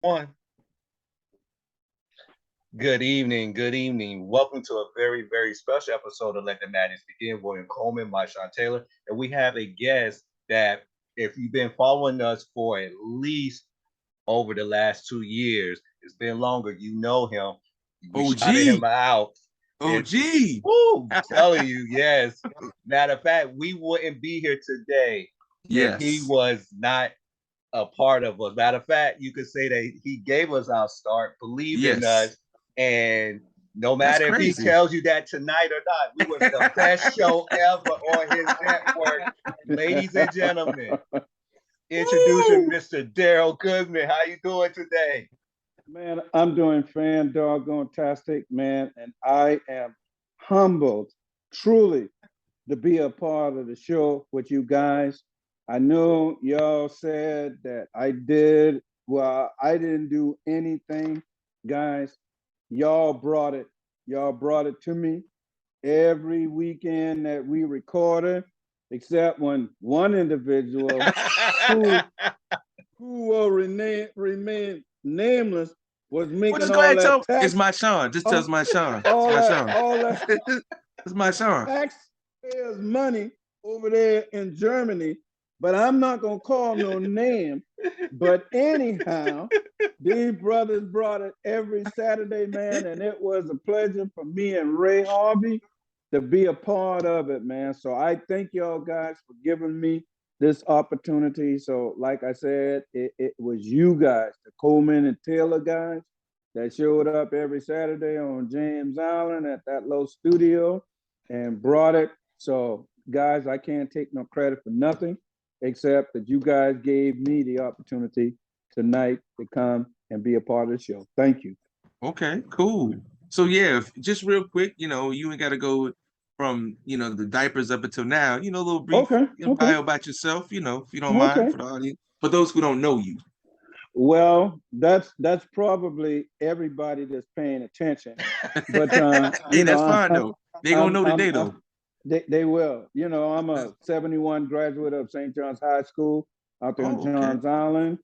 One. Good evening. Good evening. Welcome to a very, very special episode of Let the Madness Begin. William Coleman, by Sean Taylor. And we have a guest that, if you've been following us for at least over the last 2 years, it's been longer, you know him. We shouted him OG. out. It's, OG. woo, I'm telling you, yes. Matter of fact, we wouldn't be here today if he Yes. was not a part of us. Matter of fact, you could say that he gave us our start, believed in Yes. us, and no That's matter if he crazy. tells you that tonight or not, we was the best show ever on his network. Ladies and gentlemen, introducing Woo! Mr. Darryl Goodman. How you doing today? Man, I'm doing fan doggone tastic, man, and I am humbled, truly, to be a part of the show with you guys. I know y'all said that I did, well, I didn't do anything, guys. Y'all brought it. Y'all brought it to me every weekend that we recorded, except when one individual who who will remain nameless was Well, making just go all ahead and that tell. It's tax, my Sean. Just tell it's all, my Sean. It's all my that, Sean. all that It's my Sean. taxpayers' money over there in Germany. But I'm not gonna call no name. But anyhow, these brothers brought it every Saturday, man, and it was a pleasure for me and Ray Harvey to be a part of it, man. So I thank y'all guys for giving me this opportunity. So, like I said, it was you guys, the Coleman and Taylor guys, that showed up every Saturday on James Island at that little studio and brought it. So, guys, I can't take no credit for nothing except that you guys gave me the opportunity tonight to come and be a part of the show. Thank you. Okay, cool. So yeah, just real quick, you ain't got to go from the diapers up until now. A little brief Okay, okay, bio about yourself. If you don't mind, okay. for the audience, for those who don't know you. Well, that's probably everybody that's paying attention. But Hey, that's fine though. They gonna know today I'm though. they will. I'm a 71 graduate of St. John's High School out there on Oh, okay. Johns Island.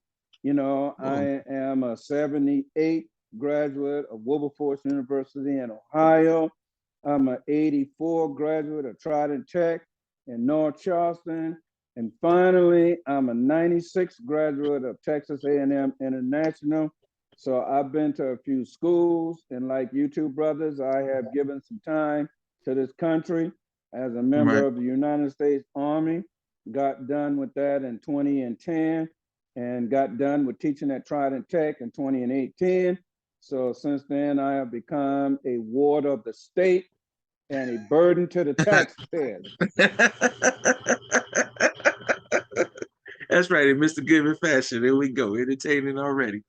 Oh, I am a 78 graduate of Wilberforce University in Ohio. I'm an 84 graduate of Trident Tech in North Charleston. And finally, I'm a 96 graduate of Texas A&M International. So I've been to a few schools, and like you two brothers, I have given some time to this country as a member right. of the United States Army. Got done with that in 2010 and got done with teaching at Trident Tech in 2018. So since then, I have become a ward of the state and a burden to the taxpayers. That's right, in Mr. Goodman fashion. There we go, entertaining already.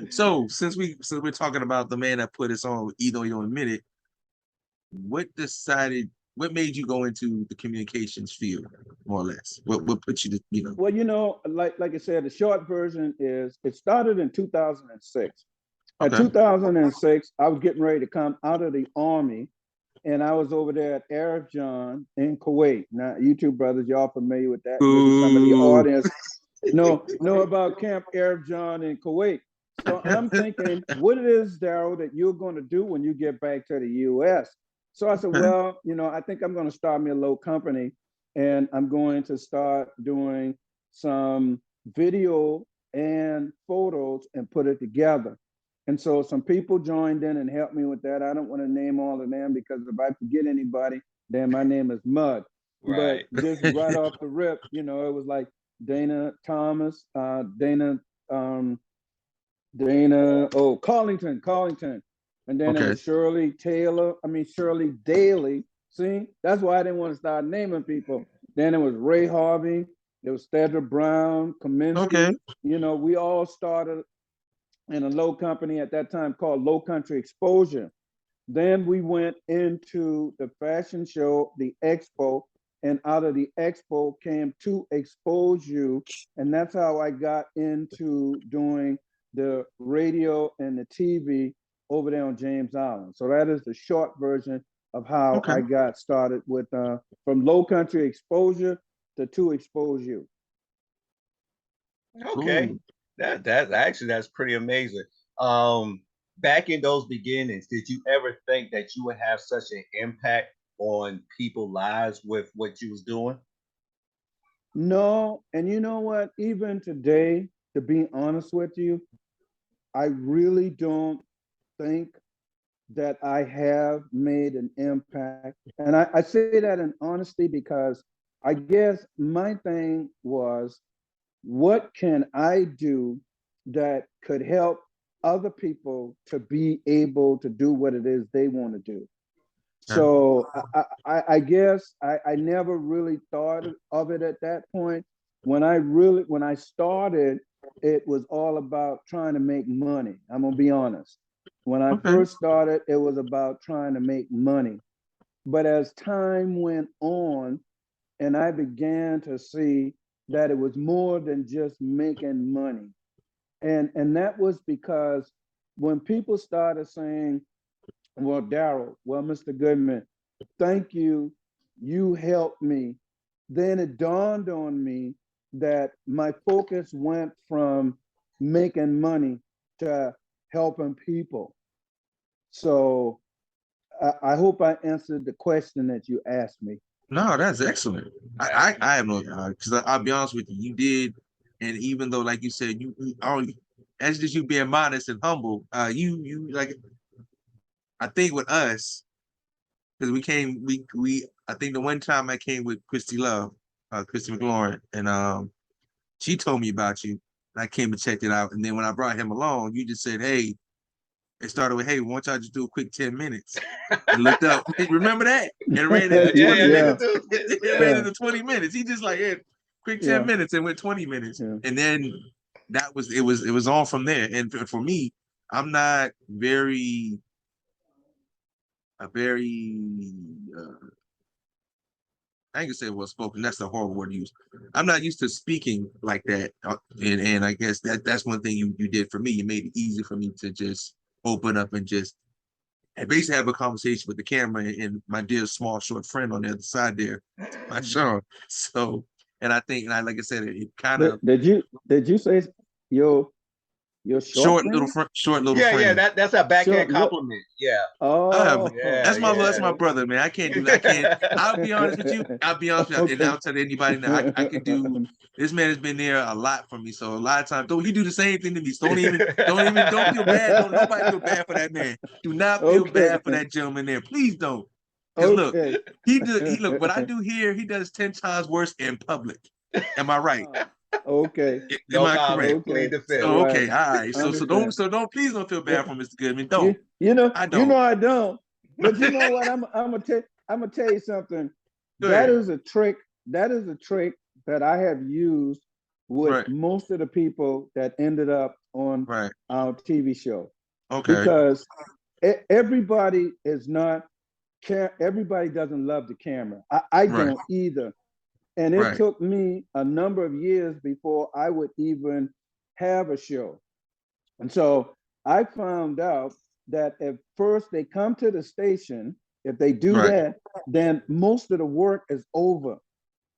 So since we're talking about the man that put us on, either you admit it, what made you go into the communications field, more or less? What put you to. Well, like I said, the short version is it started in 2006. At Okay. 2006, I was getting ready to come out of the Army, and I was over there at Arif John in Kuwait. Now, you two brothers, y'all familiar with that? Maybe some of the Ooh. audience know about Camp Arif John in Kuwait. So I'm thinking, what it is, Darryl, that you're going to do when you get back to the U.S. So I said, Okay. well, I think I'm going to start me a little company, and I'm going to start doing some video and photos and put it together. And so some people joined in and helped me with that. I don't want to name all of them because if I forget anybody, then my name is Mud. But Right. just right off the rip, it was like Dana Thomas, um, Collington. And then it Okay. was Shirley Daly. See, that's why I didn't want to start naming people. Then it was Ray Harvey, there was Stedra Brown, Okay. Kaminsky. We all started in a low company at that time called Low Country Exposure. Then we went into the fashion show, the expo, and out of the expo came to expose you. And that's how I got into doing the radio and the TV over there on James Island. So that is the short version of how Okay. I got started with from Low Country Exposure to Expose You. Okay. Ooh. That's pretty amazing. Back in those beginnings, did you ever think that you would have such an impact on people's lives with what you was doing? No, and you know what? Even today, to be honest with you, I really don't think that I have made an impact. And I say that in honesty because I guess my thing was, what can I do that could help other people to be able to do what it is they want to do? Okay. So I guess I never really thought of it at that point. When I started, it was all about trying to make money. I'm gonna be honest. When I Okay. first started, it was about trying to make money. But as time went on, and I began to see that it was more than just making money, and that was because when people started saying, well, Darryl, well, Mr. Goodman, thank you. You helped me. Then it dawned on me that my focus went from making money to helping people. So I hope I answered the question that you asked me. No, that's excellent. I have no, because I'll be honest with you, you did, and even though, like you said, you oh, as just you being modest and humble, you like, I think with us, because we I think the one time I came with Christy Love, Christy McLaurin, and she told me about you, and I came and checked it out, and then when I brought him along, you just said, hey, it started with, hey, why don't y'all just do a quick 10 minutes? And looked up. Remember that? And ran into Yeah, 20 yeah, they Yeah, could minutes. do. It ran yeah, into 20 minutes. He just like, yeah, quick 10 yeah, minutes and went 20 minutes. yeah. And then it was on from there. And for me, I'm not very a very I ain't gonna say well spoken. That's the horrible word to use. I'm not used to speaking like that, and I guess that's one thing you did for me. You made it easy for me to just open up and just basically have a conversation with the camera and my dear small short friend on the other side there, my Sean. So, and I think, and I like I said, it kind of Did you say your your short friend? short little Yeah, yeah, friend. that's a backhand Short what? compliment. Yeah, Uh, yeah, that's yeah. my brother, man. I can't do that. I can't. I'll be honest with you. I'll be honest with you, and Okay. I'll tell anybody now. I could do. This man has been there a lot for me. So a lot of times, don't you do the same thing to me? So don't feel bad. Don't nobody feel bad for that man. Do not feel Okay. bad for that gentleman there. Please don't. Because look, Okay. he look what I do here. He does 10 times worse in public. Am I right? Okay. Am No I correct? comment. Okay. Plead the All fifth. So right. okay, all right. Understand. So don't please don't feel Yeah. bad for Mr. Goodman. Don't. I You know don't. I don't. But you know what? I'm gonna tell you something. Go That ahead. is a trick. That is a trick that I have used with Right. most of the people that ended up on Right. our TV show Okay. because everybody is not everybody doesn't love the camera. I Right. don't either. And it Right. took me a number of years before I would even have a show. And so I found out that if first they come to the station, if they do Right. that, then most of the work is over.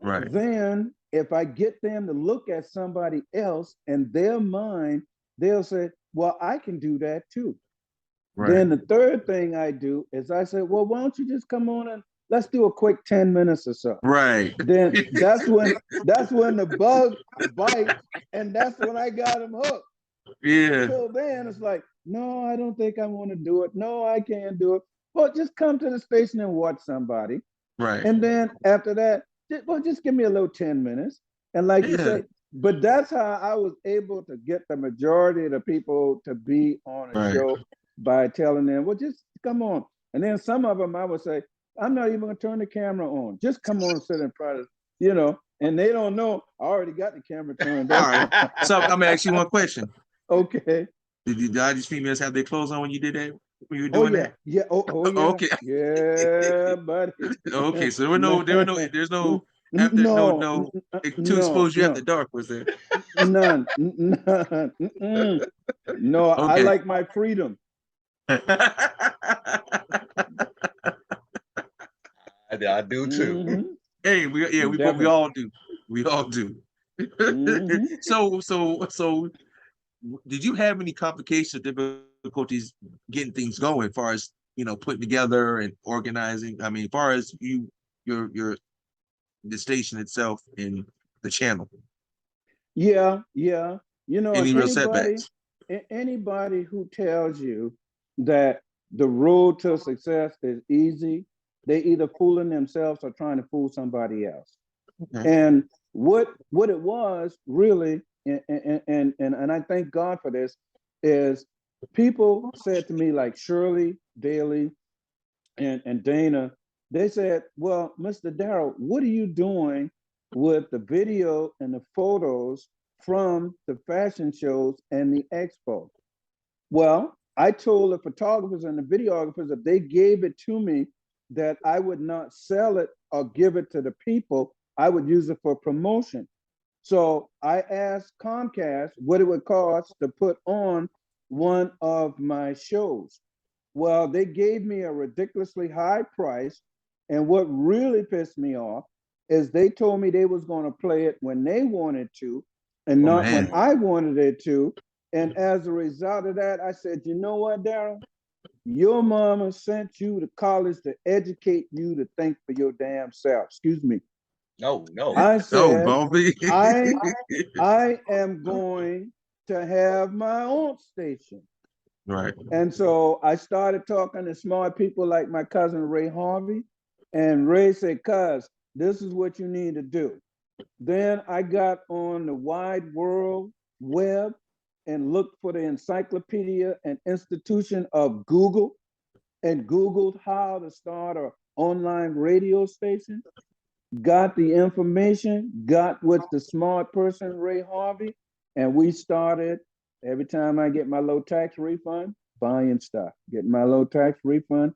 Right. Then if I get them to look at somebody else in their mind, they'll say, well, I can do that too. Right. Then the third thing I do is I say, well, why don't you just come on and let's do a quick 10 minutes or so. Right. Then that's when the bug bites, and that's when I got them hooked. Yeah. Until then, it's like, no, I don't think I want to do it. No, I can't do it. Well, just come to the station and watch somebody. Right. And then after that, just give me a little 10 minutes. And like you Yeah. say, but that's how I was able to get the majority of the people to be on a Right. show by telling them, well, just come on. And then some of them I would say, I'm not even gonna turn the camera on. Just come on and sit in front of, and they don't know I already got the camera turned All on. right. So I'm gonna ask you one question. Okay. Did these females have their clothes on when you did that? When you were Oh doing yeah, that? yeah. Oh yeah, Okay. yeah, buddy. Okay. So No, there's no after no, to no, expose you after no, dark, was there? none, none. No, I Okay. like my freedom. I do too. Hmm Hey, we Definitely. all do. We all do. Mhm. So did you have any complications, difficulties getting things going, as far as putting together and organizing? I mean, as far as your the station itself and the channel. Yeah, yeah. Any real setbacks? Anybody who tells you that the road to success is easy, they either fooling themselves or trying to fool somebody else. Okay. And what it was really, and I thank God for this, is people said to me like Shirley Daly and Dana, they said, well, Mr. Darryl, what are you doing with the video and the photos from the fashion shows and the expo? Well, I told the photographers and the videographers that they gave it to me, that I would not sell it or give it to the people. I would use it for promotion. So I asked Comcast what it would cost to put on one of my shows. Well, they gave me a ridiculously high price. And what really pissed me off is they told me they was going to play it when they wanted to and Oh not when man. I wanted it to. And as a result of that, I said, you know what, Darryl? Your mama sent you to college to educate you to think for your damn self. Excuse me. No, no. I Oh, said, Bobby. I I am going to have my own station. Right. And so I started talking to smart people like my cousin Ray Harvey. And Ray said, cuz, this is what you need to do. Then I got on the wide world web and looked for the encyclopedia and institution of Google and Googled how to start an online radio station, got the information, got with the smart person, Ray Harvey, and we started. Every time I get my low tax refund, buying stuff, getting my low tax refund,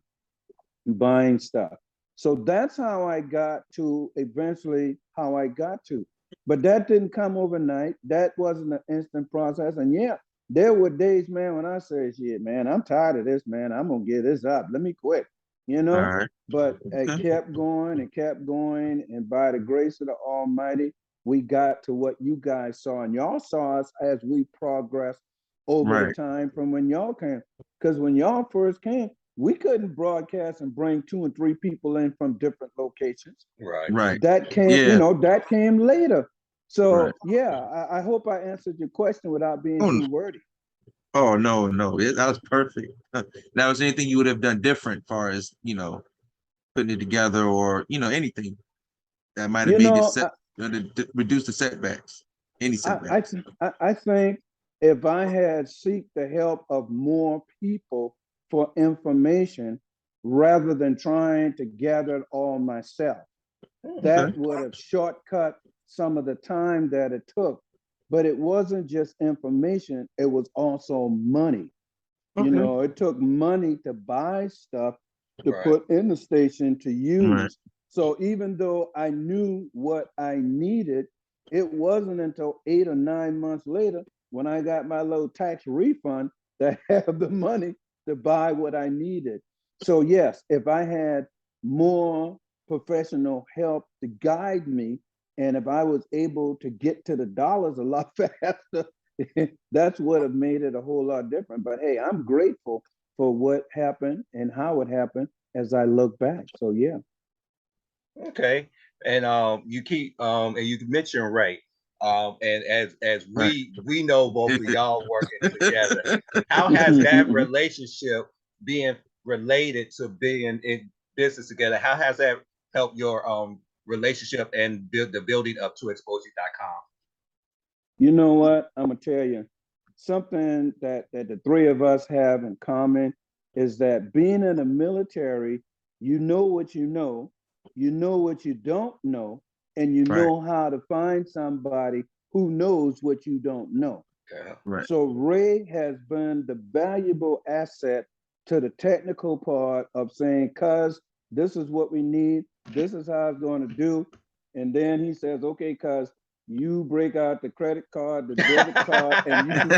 buying stuff. So that's how I got to eventually how I got to. But that didn't come overnight. That wasn't an instant process. And yeah, there were days, man, when I said, shit, man, I'm tired of this, man. I'm going to get this up. Let me quit, you All know? right. But it Okay. kept going and kept going. And by the grace of the Almighty, we got to what you guys saw. And y'all saw us as we progressed over the Right. time from when y'all came. Because when y'all first came, we couldn't broadcast and bring 2 and 3 people in from different locations. Right. Right. That came, Yeah. that came later. Right. So yeah, I hope I answered your question without being Oh, too wordy. oh no, no. That was perfect. Now, was anything you would have done different, far as putting it together, or anything that might have You made it know, set to reduce the setbacks? Any setbacks? I think if I had seek the help of more people for information rather than trying to gather it all myself, Okay. that would have shortcut some of the time that it took. But it wasn't just information, it was also money. Okay. It took money to buy stuff to Right. put in the station to Right. use. So even though I knew what I needed, it wasn't until 8 or 9 months later when I got my little tax refund that I have the money to buy what I needed. So yes, if I had more professional help to guide me, and if I was able to get to the dollars a lot faster, that's what have made it a whole lot different. But hey, I'm grateful for what happened and how it happened as I look back. So yeah. Okay. And you keep and you mentioned Ray. And as Right. we know both of y'all working together, how has that relationship being related to being in business together? How has that helped your relationship and build the building up to exposure.com? You know what? I'm gonna tell you something that the three of us have in common is that being in the military, you know what you don't know, and you Right. know how to find somebody who knows what you don't know. Okay. Right. So Ray has been the valuable asset to the technical part of saying, cuz this is what we need, this is how it's going to do. And then he says, okay, cuz you break out the credit card, the debit card, and you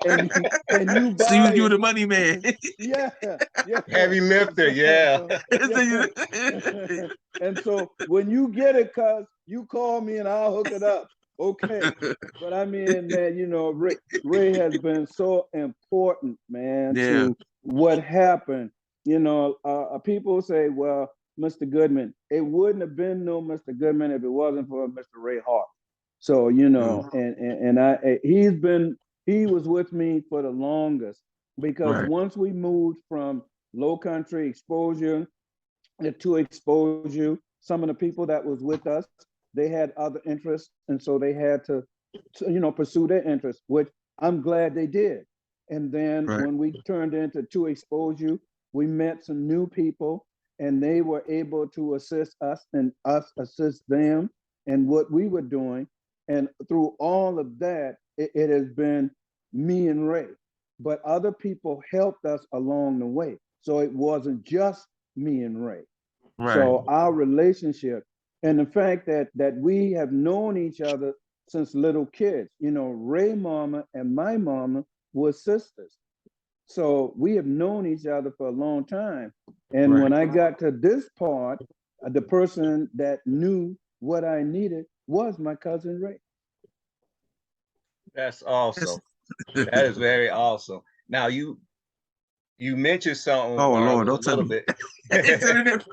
and you So you buy were it. the money man. Yeah, yeah. Heavy And lifter, yeah. so So yeah. you- And so when you get it, cuz you call me and I'll hook it up. Okay. But I mean, man, Ray has been so important, man, Yeah, to what happened. People say, well, Mr. Goodman, it wouldn't have been no Mr. Goodman if it wasn't for Mr. Ray Hart. So, true. he was with me for the longest because Right, once we moved from low country exposure to exposure, some of the people that was with us, they had other interests, and so they had to pursue their interests, which I'm glad they did. And then right, when we turned into to exposure, we met some new people, and they were able to assist us and us assist them in what we were doing. And through all of that, it has been me and Ray, but other people helped us along the way. So it wasn't just me and Ray. right. So our relationship and the fact that we have known each other since little kids, Ray mama and my mama were sisters. So we have known each other for a long time. And Right. when I got to this part, the person that knew what I needed was my cousin Ray. That's Yes. awesome. That is very awesome. Now you mentioned something Oh a Lord, don't tell little me. bit. It's internet.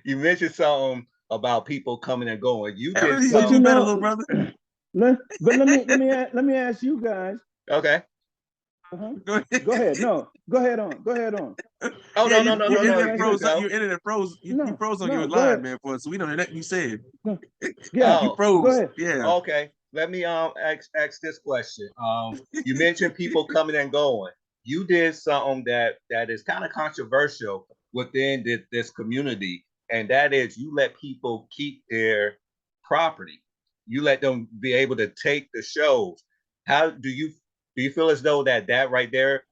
You mentioned something about people coming and going. You did You But do you some. better, little know, brother. let me ask you guys. Okay. Uh-huh. Go ahead. Go ahead. No, go ahead on. Go ahead on. Oh Yeah, no no no your no Let no. me internet ask You could you. froze up. Your go. internet froze. You No, froze on your no, go line, ahead. man, for us. So we don't know nothing you said. No, yeah, You Oh, go froze. ahead. Yeah. okay. Let me ask this question. You mentioned people coming and going. You did something that is kind of controversial within this community, and that is you let people keep their property. You let them be able to take the shows. How do you feel as though that right there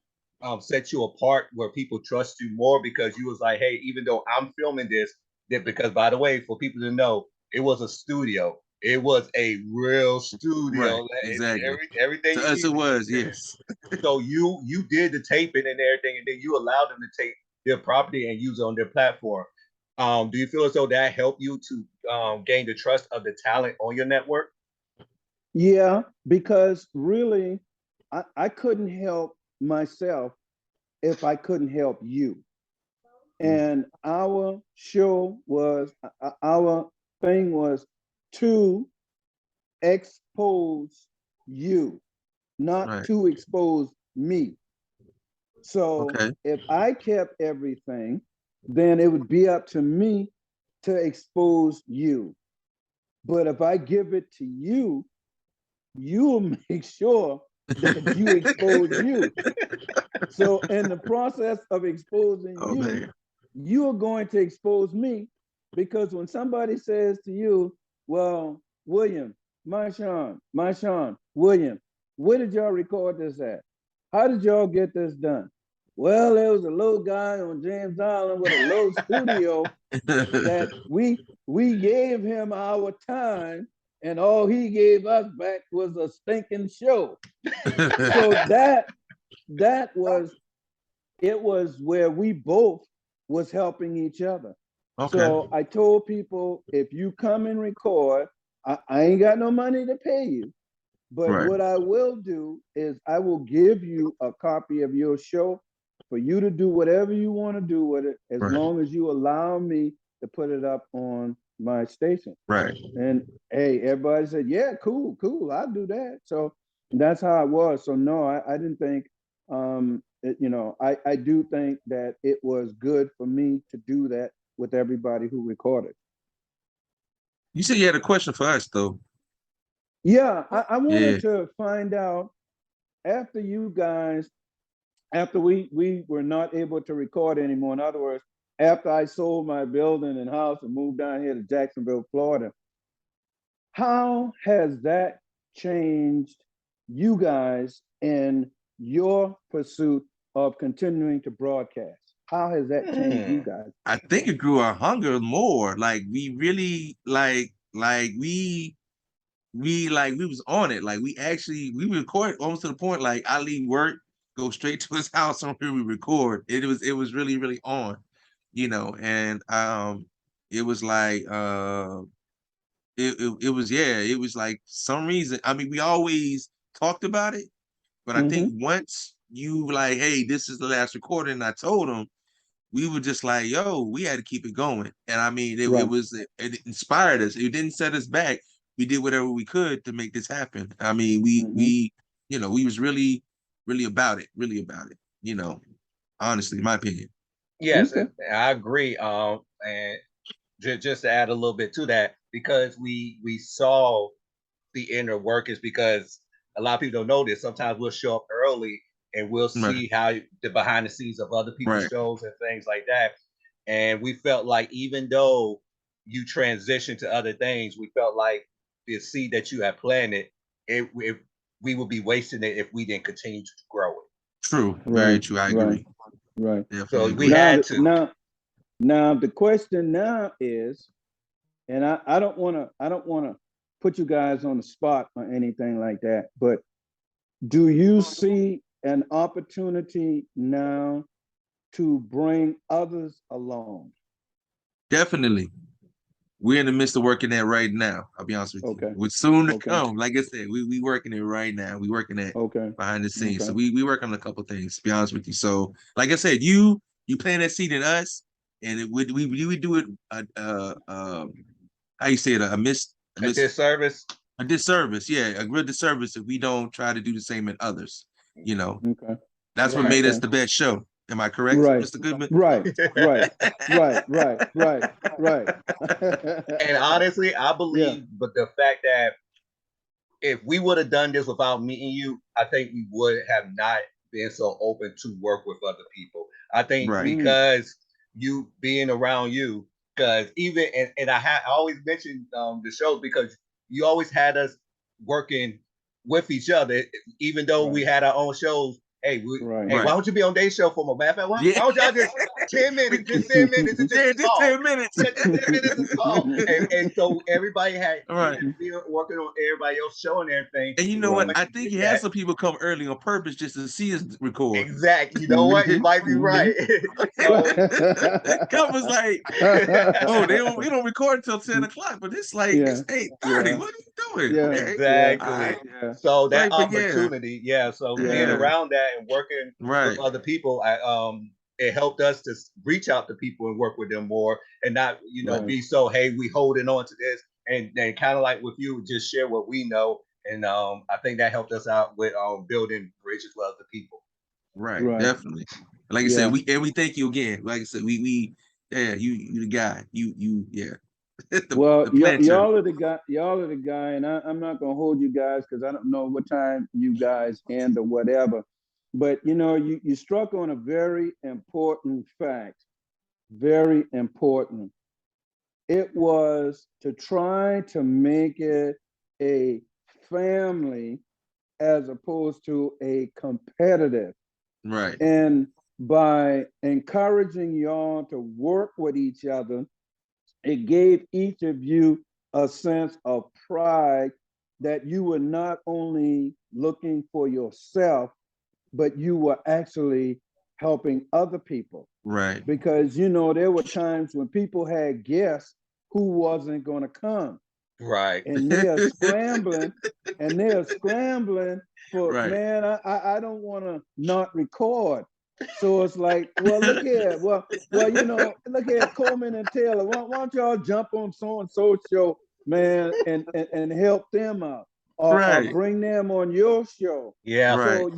sets you apart, where people trust you more because you was like, hey, even though I'm filming this, that because by the way, for people to know, it was a studio. It was a real Right. studio. Exactly. Everything To you us, it needed was was there. yes. So you did the taping and everything, and then you allowed them to take their property and use it on their platform. Do you feel as though that helped you to gain the trust of the talent on your network? Yeah, because really, I couldn't help myself if I couldn't help you. And our show was, our thing was to expose you, not Right. to expose me. So Okay. if I kept everything, then it would be up to me to expose you. But if I give it to you, you'll make sure that you expose you. So in the process of exposing Oh you, man. you're going to expose me, because when somebody says to you, well, William, my Sean, William, where did y'all record this at? How did y'all get this done? Well, there was a little guy on James Island with a little studio that we gave him our time, and all he gave us back was a stinking show. So that was, it was where we both was helping each other. Okay. So I told people, if you come and record, I ain't got no money to pay you, but Right. what I will do is I will give you a copy of your show for you to do whatever you want to do with it, as Right. long as you allow me to put it up on my station. Right. And hey, everybody said, yeah, cool, cool, I'll do that. So that's how it was. So no, I didn't think, I do think that it was good for me to do that with everybody who recorded. You said you had a question for us though. Yeah, I Yeah. wanted to find out, after you guys, after we were not able to record anymore. In other words, after I sold my building and house and moved down here to Jacksonville, Florida, how has that changed you guys in your pursuit of continuing to broadcast? How has that changed you Hmm. guys? I think it grew our hunger more. Like we really we was on it. Like we record almost to the point like I leave work, go straight to his house and we record. It was really, really on, and it was like it was, yeah, it was like some reason. I mean, we always talked about it, but I think once you like, hey, this is the last recording, and I told him, we were just like, yo, we had to keep it going. And I mean, it inspired us. It didn't set us back. We did whatever we could to make this happen. I mean, we we was really, really about it, honestly, in my opinion. Yes, I agree. And just to add a little bit to that, because we saw the inner workings, because a lot of people don't know this. Sometimes we'll show up early and we'll see how the behind the scenes of other people's shows and things like that. And we felt like even though you transitioned to other things, we felt like the seed that you had planted, we would be wasting it if we didn't continue to grow it. True, very true. I agree. Right. So we had to. Now the question now is, and I don't want to put you guys on the spot or anything like that, but do you see an opportunity now to bring others along? Definitely. We're in the midst of working that right now. I'll be honest with you. It's soon to come. Like I said, we working it right now. We working it behind the scenes. So we work on a couple things, to be honest with you. So like I said, you plant that seed in us, and we do it how you say it, a disservice. A disservice, yeah, a real disservice if we don't try to do the same in others. That's what made us the best show. Am I correct, Mr. Goodman? Right. And honestly, I believe, but the fact that if we would have done this without meeting you, I think we would have not been so open to work with other people. I think because you being around you, because even and I always mention the shows because you always had us working with each other, even though we had our own shows. Hey, why don't you be on their show for my matter? Why don't y'all just 10 minutes, just 10 minutes, and just 10 minutes. Just 10 minutes is all. And so everybody had working on everybody else's show and everything. And you know what? I think he had some people come early on purpose just to see us record. Exactly. You know what? You might be right. Cut was like, oh, we don't record until 10 o'clock, but it's like it's 8:30. What are you doing? Yeah, exactly. So that opportunity, so being around that and working with other people, it helped us to reach out to people and work with them more, and not be so, hey, we holding on to this, and kind of like with you, just share what we know, and I think that helped us out with building bridges with other people. Right. Definitely. Like I said, we thank you again. Like I said, you the guy, y'all are the guy, and I'm not gonna hold you guys because I don't know what time you guys end or whatever. But you struck on a very important fact, very important. It was to try to make it a family as opposed to a competitive. Right. And by encouraging y'all to work with each other, it gave each of you a sense of pride that you were not only looking for yourself, but you were actually helping other people. Right. Because, there were times when people had guests who wasn't going to come. Right. And they're scrambling for, man, I don't want to not record. So it's like, well, look here. Well, look here, Coleman and Taylor. Why don't y'all jump on so-and-so show, man, and help them out. Or bring them on your show. Yeah. So,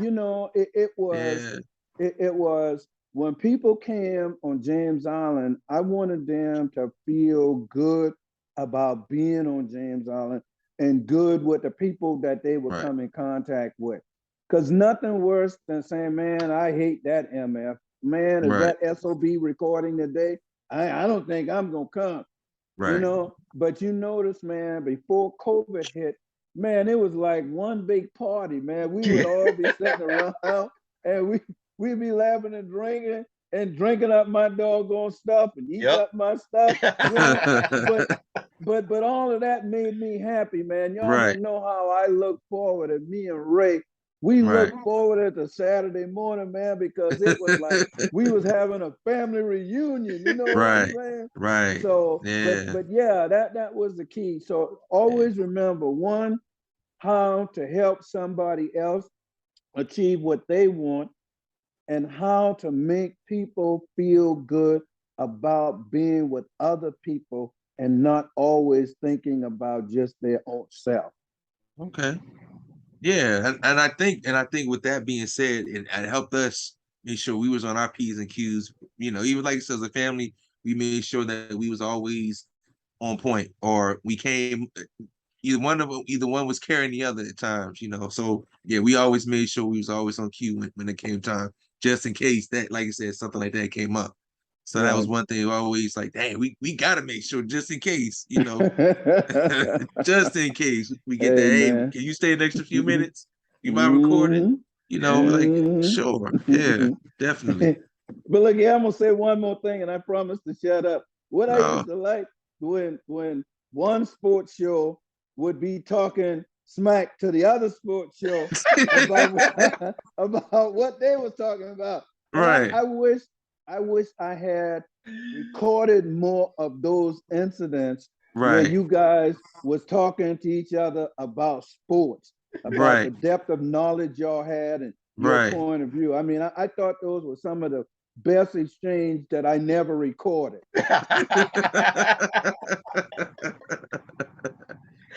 it was when people came on James Island, I wanted them to feel good about being on James Island and good with the people that they would come in contact with. Because nothing worse than saying, man, I hate that MF. Man, is that SOB recording today? I don't think I'm going to come. Right. But you notice, man, before COVID hit, man, it was like one big party, man. We would all be sitting around and we'd be laughing and drinking up my doggone stuff and eating up my stuff. But all of that made me happy, man. Y'all don't know how I look forward to me and Ray We Right. looked forward to Saturday morning, man, because it was like we was having a family reunion. You know what I'm Right. saying? Right. So, Yeah. but yeah, that was the key. So always remember, one, how to help somebody else achieve what they want, and how to make people feel good about being with other people and not always thinking about just their own self. Okay. Yeah, and I think with that being said, it helped us make sure we was on our P's and Q's. Even like as a family, we made sure that we was always on point, or we came either one was carrying the other at times. So yeah, we always made sure we was always on cue when it came time, just in case that, like I said, something like that came up. So that was Right. one thing we always like, dang, we gotta make sure just in case. Just in case we get that. Hey, Hey, man. can you stay an extra few Mhm. minutes? You mind recording? Like Mhm. sure, yeah, definitely. But look, yeah, I'm gonna say one more thing, and I promise to shut up. What I No, used to like when one sports show would be talking smack to the other sports show about about what they was talking about, and right, I wish I had recorded more of those incidents where right, you guys was talking to each other about sports, about the right, depth of knowledge y'all had and your right. point of view. I mean, I thought those were some of the best exchange that I never recorded.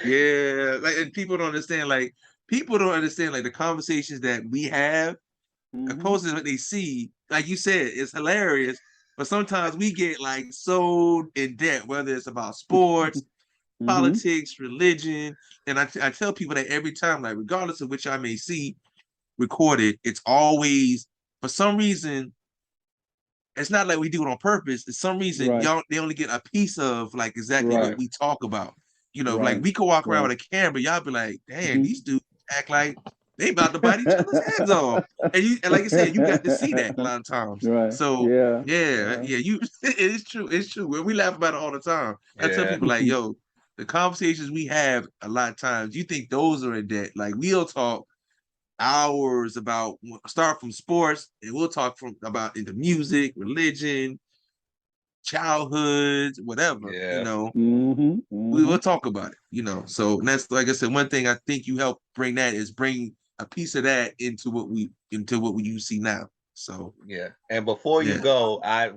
Yeah, like, and people don't understand like the conversations that we have Mm-hmm. opposed to what they see. Like you said, it's hilarious, but sometimes we get like so in depth, whether it's about sports, Mm-hmm. politics, religion, and I tell people that every time, like regardless of which I may see recorded, it's always for some reason. It's not like we do it on purpose. For some reason, Right. y'all they only get a piece of like exactly what Right. we talk about. Like Right. we could walk around Right. with a camera, y'all be like, "Damn, Mm-hmm. these dudes act like they about to bite each other's heads off." And like I said, you got to see that a lot of times. Right. So Yeah. yeah, Yeah. yeah, it is true. It's true. We laugh about it all the time. I tell Yeah. people like, "Yo, the conversations we have a lot of times, you think those are in debt? Like we'll talk hours about start from sports, and we'll talk from about into music, religion, childhoods, whatever. Yeah. Mm-hmm. We Mm-hmm. will talk about it. So that's like I said, one thing I think you help bring that is bring a piece of that into what you see now. So Yeah. And before you yeah, go, I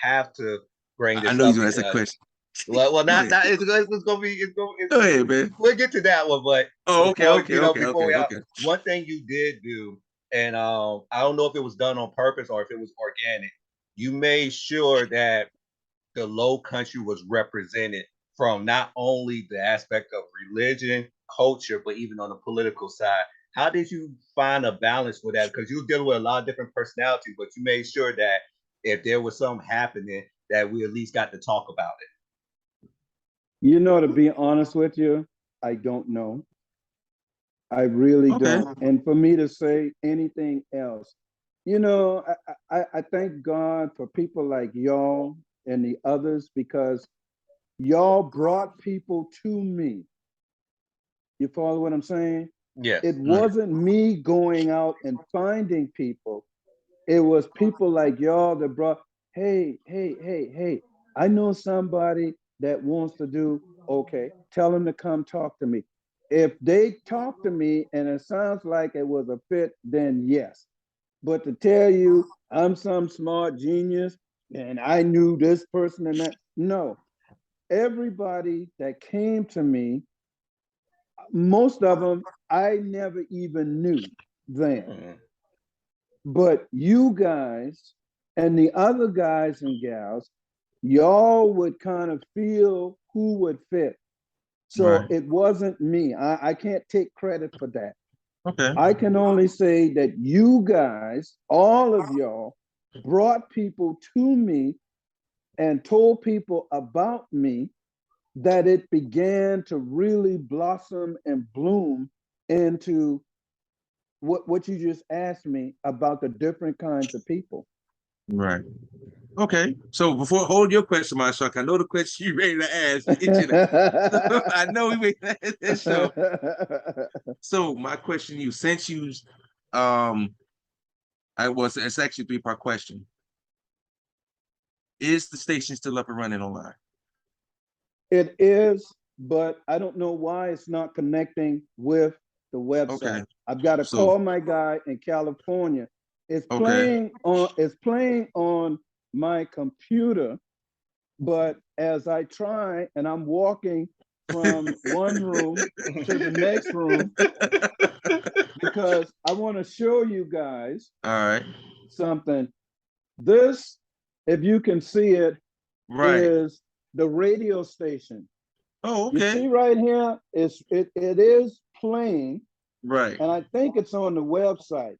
have to bring I this know you're up gonna ask that because question. well Go not ahead. not it's gonna be Go ahead, man. we'll get to that one, but Oh, okay, before okay, okay, before okay, we out, okay. one thing you did do, and I don't know if it was done on purpose or if it was organic. You made sure that the Low Country was represented from not only the aspect of religion, culture, but even on the political side. How did you find a balance with that? Because you were dealing with a lot of different personalities, but you made sure that if there was something happening, that we at least got to talk about it. To be honest with you, I don't know. I really Okay. don't. And for me to say anything else, I thank God for people like y'all and the others because y'all brought people to me. You follow what I'm saying? Yes. It Right. wasn't me going out and finding people. It was people like y'all that brought, hey, hey, hey, hey, I know somebody that wants to do, okay, tell them to come talk to me. If they talk to me and it sounds like it was a fit, then yes. But to tell you I'm some smart genius and I knew this person and that, no. Everybody that came to me, most of them I never even knew then. Mm, But you guys and the other guys and gals, y'all would kind of feel who would fit. So Right. it wasn't me. I can't take credit for that. Okay. I can only say that you guys, all of y'all, brought people to me and told people about me that it began to really blossom and bloom into what you just asked me about the different kinds of people. Right. Okay. So before hold your question, my shark. I know the question you ready to ask. Itching to- I know we made that show. So my question to you, since you It's actually a 3-part question. Is the station still up and running online? It is, but I don't know why it's not connecting with the website. Okay. I've got to call my guy in California. It's playing on my computer, but as I try and I'm walking from one room to the next room because I want to show you guys something. This, if you can see it, is the radio station. Oh, okay. You see right here, it is playing. Right. And I think it's on the website.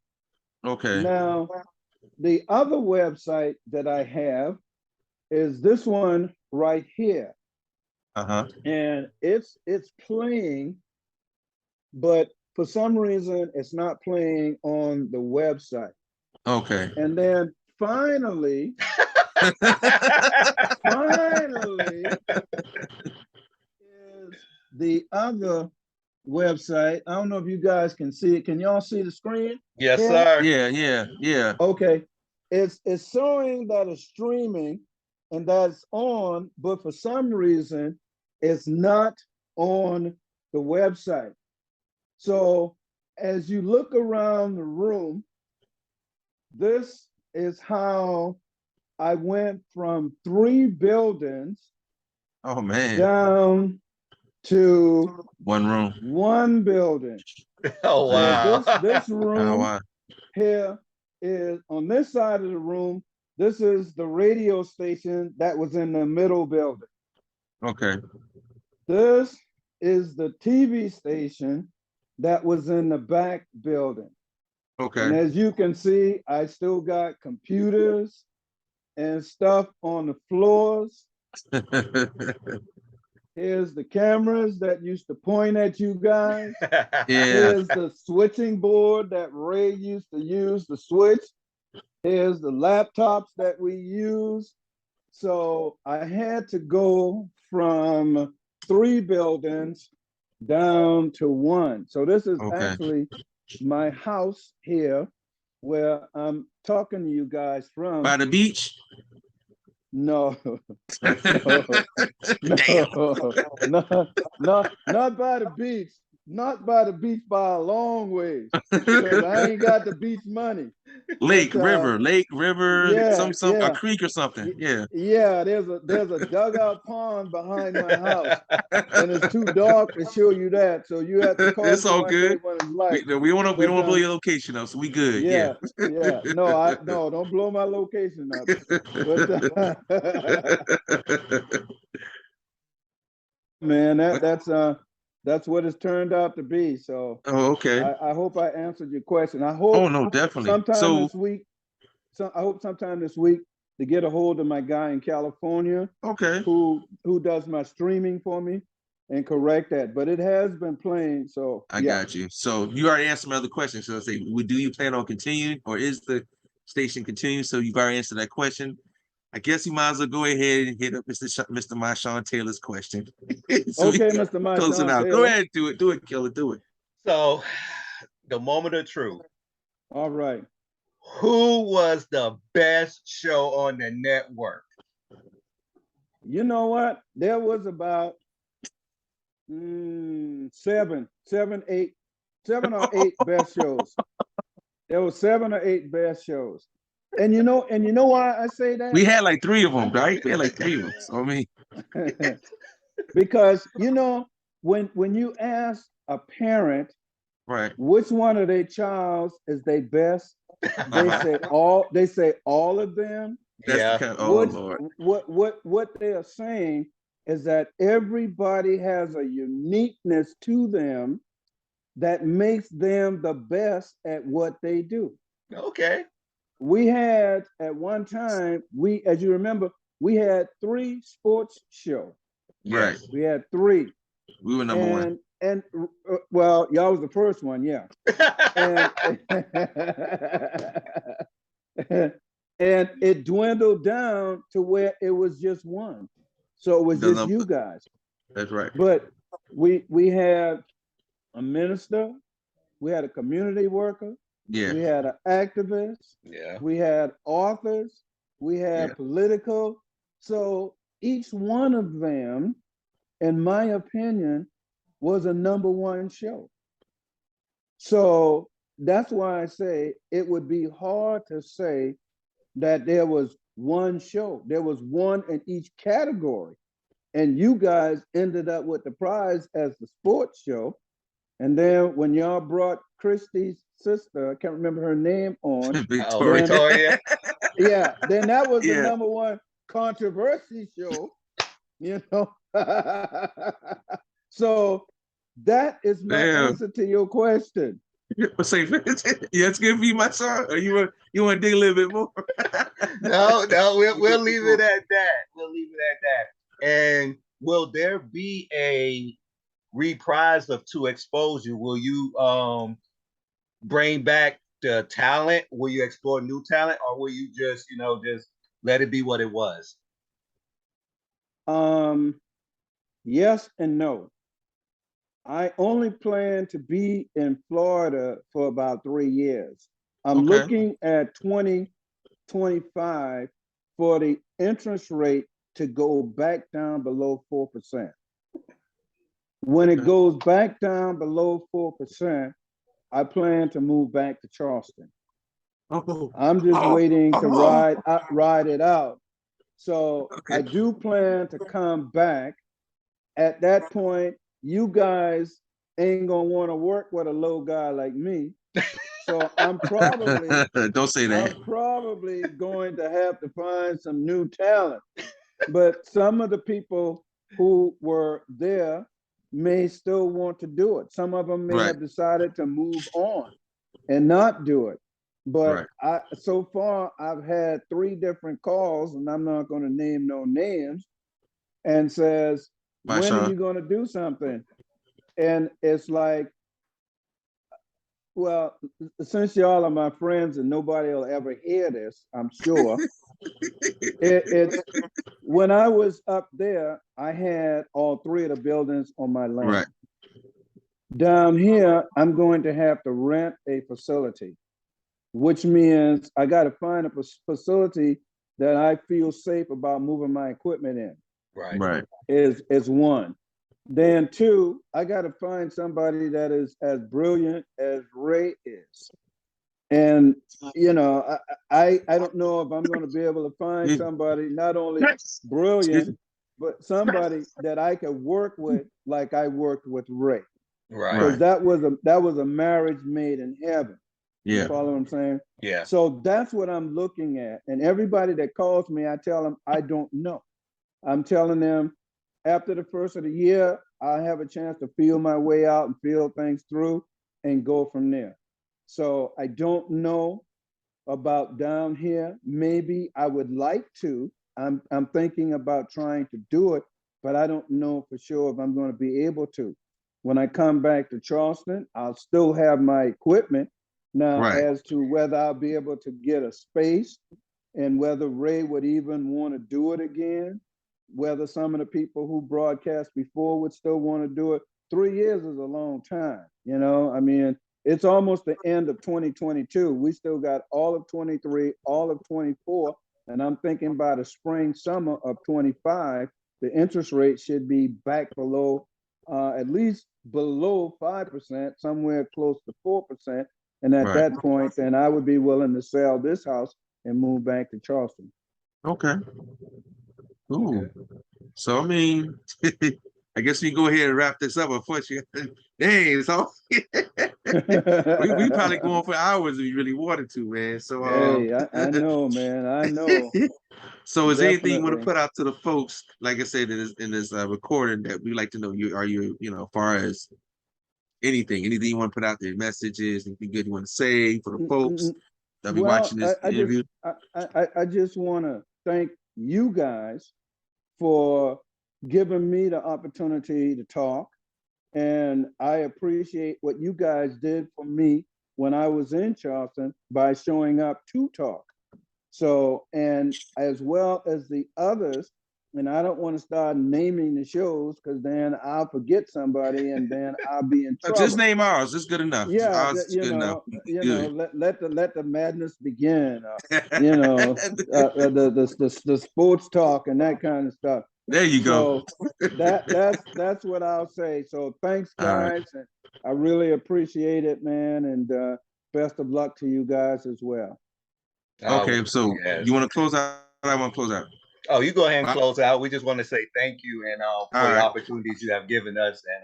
Okay. Now, the other website that I have is this one right here. And it's playing, but for some reason it's not playing on the website. Okay. And then finally is the other website. I don't know if you guys can see it. Can y'all see the screen? Yes, sir. Yeah. Okay. It's showing that it's streaming and that's on, but for some reason it's not on the website. So as you look around the room, this is how I went from 3 buildings down to one building. Oh, wow. So this room here is on this side of the room. This is the radio station that was in the middle building. Okay. This is the TV station that was in the back building. Okay. And as you can see, I still got computers and stuff on the floors. Here's the cameras that used to point at you guys. Here's the switching board that Ray used to use to switch. Here's the laptops that we use. So I had to go from 3 buildings down to 1. So this is actually my house here where I'm talking to you guys from. By the beach? No, not by the beach. Not by the beach by a long ways. Because I ain't got the beach money. Lake, river, a creek or something. Yeah, there's a dugout pond behind my house. And it's too dark to show you that. So you have to call it's all good. We don't want to blow your location up, so we good. Yeah. No, don't blow my location up. But man, that's what it's turned out to be. So I hope I answered your question. I hope definitely. I hope sometime this week to get a hold of my guy in California. Who does my streaming for me and correct that. But it has been playing. So I got you. So you already answered my other question. So I say, do you plan on continuing, or is the station continuing? So you've already answered that question. I guess you might as well go ahead and hit up Mr. Marshawn Taylor's question. So okay, Mr. Marshawn Taylor. Go ahead, do it, Killer, do it. So, the moment of truth. All right. Who was the best show on the network? You know what? There was about 7 or 8 best shows. There were 7 or 8 best shows. And you know why I say that? We had like 3 of them, right? We had like 3 of them. So I mean, because when you ask a parent, which one of their child is their best, they say all of them. What they are saying is that everybody has a uniqueness to them that makes them the best at what they do. Okay. We had at one time, as you remember, we had 3 sports shows. Right. We had 3. We were number 1. And well, y'all was the first one, yeah. And it dwindled down to where it was just 1. So it was just you guys. That's right. But we had a minister, we had a community worker, Yeah. we had activists, Yeah. we had authors, we Yeah. had political. So each one of them, in my opinion, was a number one show. So that's why I say it would be hard to say that there was one show. There was one in each category. And you guys ended up with the prize as the sports show. And then when y'all brought Christie's sister, I can't remember her name, on, Oh, Victoria. then Victoria. yeah, then that was the Yeah. number one controversy show, you know. So that is my Damn. answer to your question. Say, yeah, it's good for you, my son. Or you want to dig a little bit more? No, we'll leave it at that. We'll leave it at that. And will there be a reprise of To Expose You? Will you bring back the talent? Will you explore new talent, or will you just just let it be what it was? Yes and no. I only plan to be in Florida for about 3 years. I'm Okay. looking at 2025 for the interest rate to go back down below 4%. When it goes back down below 4%, I plan to move back to Charleston. Oh, I'm just oh, waiting to oh, ride it out. So I okay. do plan to come back. At that point, you guys ain't gonna want to work with a low guy like me. So I'm probably Don't say that. going to have to find some new talent. But some of the people who were there may still want to do it. Some of them may Right. have decided to move on and not do it. But Right. so far I've had 3 different calls, and I'm not going to name no names, and says, Bye, when are Sean. you going to do something? And it's like, well, since y'all are my friends and nobody will ever hear this, I'm sure. It's when I was up there, I had all 3 of the buildings on my land. Right. Down here, I'm going to have to rent a facility, which means I got to find a facility that I feel safe about moving my equipment in. Right. Right. Is one. Then 2, I got to find somebody that is as brilliant as Ray is. And I don't know if I'm going to be able to find somebody not only Excuse brilliant, me. but somebody that I could work with like I worked with Ray. Right. Because Right. that was a marriage made in heaven. You Yeah. follow what I'm saying? Yeah. So that's what I'm looking at. And everybody that calls me, I tell them I don't know. I'm telling them after the first of the year, I have a chance to feel my way out and feel things through and go from there. So I don't know about down here. Maybe I would like to. I'm thinking about trying to do it, but I don't know for sure if I'm going to be able to. When I come back to Charleston, I'll still have my equipment. Now, Right. as to whether I'll be able to get a space and whether Ray would even want to do it again, whether some of the people who broadcast before would still want to do it. 3 years is a long time, I mean, it's almost the end of 2022. We still got all of 23, all of 24, and I'm thinking by the spring, summer of 25, the interest rate should be back below, at least below 5%, somewhere close to 4%. And at Right. that point, then I would be willing to sell this house and move back to Charleston. Okay. Cool. Okay. So I mean, I guess we go ahead and wrap this up. Unfortunately, dang, so we probably going for hours if we really wanted to, man. So Hey, I know, man. I know. so is there anything you want to Definitely. put out to the folks? Like I said in this recording that we like to know, as far as anything you want to put out there, messages, anything good you want to say for the folks that be Well, watching this interview? I just want to thank you guys for giving me the opportunity to talk. And I appreciate what you guys did for me when I was in Charleston by showing up to talk. So, and as well as the others and I don't want to start naming the shows because then I'll forget somebody and then I'll be in Just trouble. name ours. It's good enough. Yeah, Ours is good enough. Good. let the madness begin. You know, the sports talk and that kind of stuff. There you go. So that's what I'll say. So thanks, All right. guys, and I really appreciate it, man. And best of luck to you guys as well. Okay, so Yes. you want to close out? I want to close out. Oh, you go ahead and close out. We just want to say thank you and for the right. opportunities you have given us. And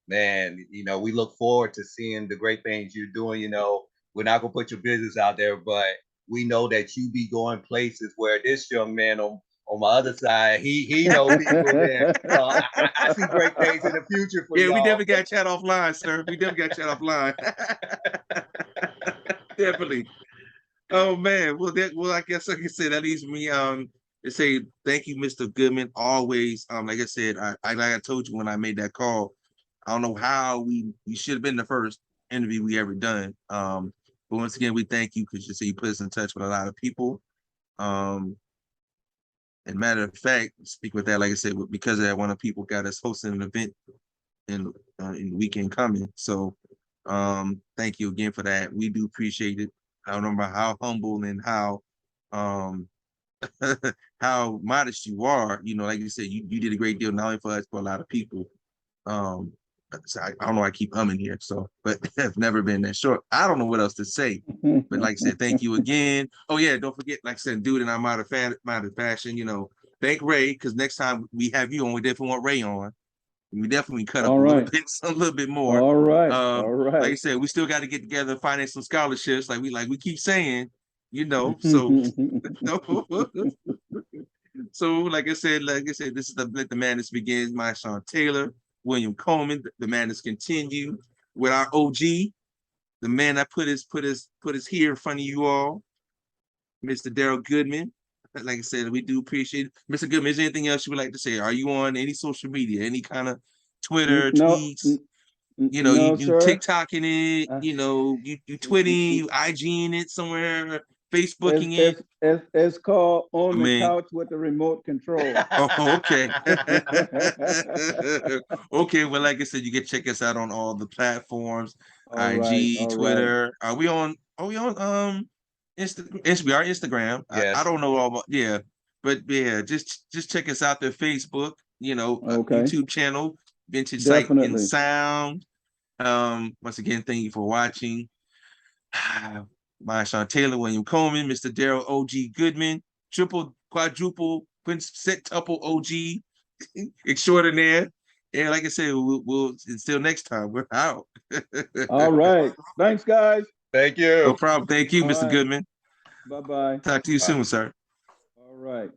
man, you know, we look forward to seeing the great things you're doing. You know, we're not gonna put your business out there, but we know that you be going places where this young man on my other side, he know people there. So I see great things in the future for Yeah, y'all. we definitely got chat offline, sir. We definitely got chat offline. Definitely. Oh man. Well, I guess like I said, that leaves me to say thank you, Mr. Goodman. Always. Like I said, like I told you when I made that call, I don't know how we should have been the first interview we ever done. But once again, we thank you because you put us in touch with a lot of people. And matter of fact, speak with that, like I said, because of that, one of the people got us hosting an event in the weekend coming. So thank you again for that. We do appreciate it. I don't remember how humble and how how modest you are. You know, like you said, you did a great deal not only for us, but a lot of people. So I don't know, I keep humming here, so but I've never been that short. I don't know what else to say. But like I said, thank you again. Oh yeah, don't forget, like I said, do it in our modern fashion. You know, thank Ray, because next time we have you on, we definitely want Ray on. We definitely cut up All right. a little bit more. All right. All right. Like I said, we still got to get together, finance some scholarships, like we keep saying, you know. So, so like I said, this is the Let the Madness Begin. My Sean Taylor, William Coleman, the madness continue with our OG, the man that put us here in front of you all, Mr. Darryl Goodman. Like I said, we do appreciate it. Mr. Goodman, is there anything else you would like to say? Are you on any social media, any kind of Twitter, No, tweets? You know, no, you sir. TikToking it, you know, you tweeting, you IGing it somewhere, Facebooking it. It's called On the Man. Couch with the Remote Control. Oh, okay. Okay, well, like I said, you can check us out on all the platforms, All right, IG, all right. Twitter. Are we on we are Instagram. Yes. I don't know all about, yeah, but yeah, just check us out there, Facebook, you know, Okay. YouTube channel, Vintage Sight and Definitely. Sound. Once again, thank you for watching. My Sean Taylor, William Coleman, Mr. Darryl OG Goodman, triple, quadruple, septuple OG extraordinaire. And like I said, we'll until next time, we're out. All right. Thanks, guys. Thank you. No problem. Thank you, All Mr. right. Goodman. Bye-bye. Talk to you Bye. soon, sir. All right.